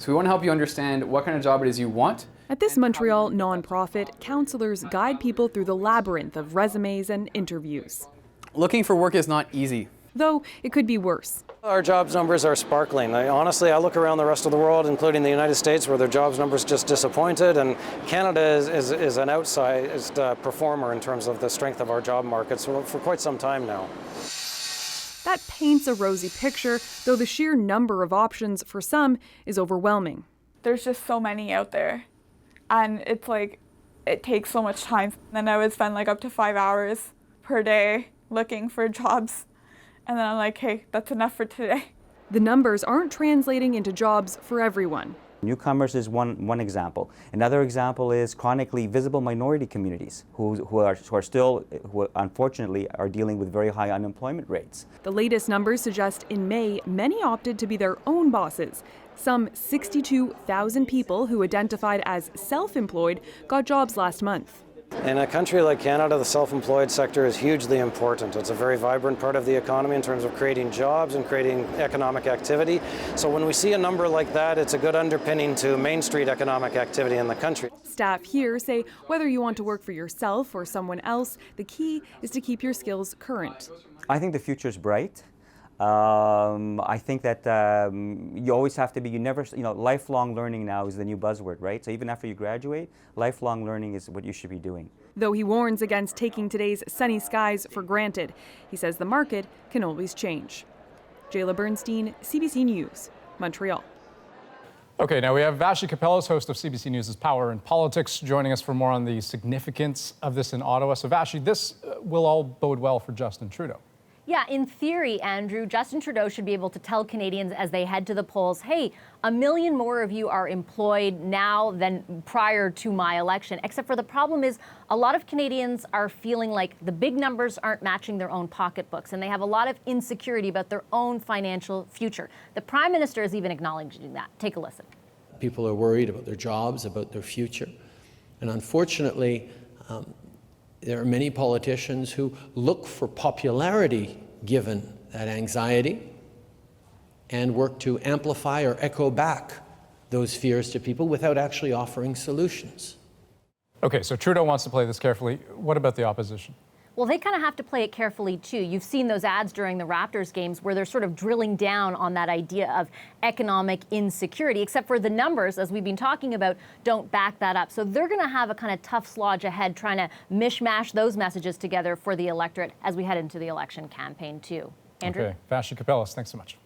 So we want to help you understand what kind of job it is you want. At this Montreal nonprofit, counselors guide people through the labyrinth of resumes and interviews. Looking for work is not easy. Though it could be worse. Our jobs numbers are sparkling. Honestly, I look around the rest of the world, including the United States, where their jobs numbers just disappointed, and Canada is an outsized performer in terms of the strength of our job markets for quite some time now. That paints a rosy picture, though the sheer number of options for some is overwhelming. There's just so many out there, and it's like, it takes so much time. Then I would spend like up to 5 hours per day looking for jobs. And then I'm like, hey, that's enough for today. The numbers aren't translating into jobs for everyone. Newcomers is one example. Another example is chronically visible minority communities who unfortunately are dealing with very high unemployment rates. The latest numbers suggest in May, many opted to be their own bosses. Some 62,000 people who identified as self-employed got jobs last month. In a country like Canada, the self-employed sector is hugely important. It's a very vibrant part of the economy in terms of creating jobs and creating economic activity. So when we see a number like that, it's a good underpinning to Main Street economic activity in the country. Staff here say whether you want to work for yourself or someone else, the key is to keep your skills current. I think the future's bright. I think that you always have to be, lifelong learning now is the new buzzword, right? So even after you graduate, lifelong learning is what you should be doing. Though he warns against taking today's sunny skies for granted, he says the market can always change. Jayla Bernstein, CBC News, Montreal. Okay, now we have Vashi Kapellas, host of CBC News' Power and Politics, joining us for more on the significance of this in Ottawa. So Vashi, this will all bode well for Justin Trudeau. Yeah, in theory, Andrew, Justin Trudeau should be able to tell Canadians as they head to the polls, hey, 1 million more of you are employed now than prior to my election. Except for the problem is a lot of Canadians are feeling like the big numbers aren't matching their own pocketbooks, and they have a lot of insecurity about their own financial future. The Prime Minister is even acknowledging that. Take a listen. People are worried about their jobs, about their future. And unfortunately, there are many politicians who look for popularity given that anxiety and work to amplify or echo back those fears to people without actually offering solutions. Okay, so Trudeau wants to play this carefully. What about the opposition? Well, they kind of have to play it carefully, too. You've seen those ads during the Raptors games where they're sort of drilling down on that idea of economic insecurity, except for the numbers, as we've been talking about, don't back that up. So they're going to have a kind of tough slodge ahead trying to mishmash those messages together for the electorate as we head into the election campaign, too. Andrew? Okay, Vashi Kapellas, thanks so much.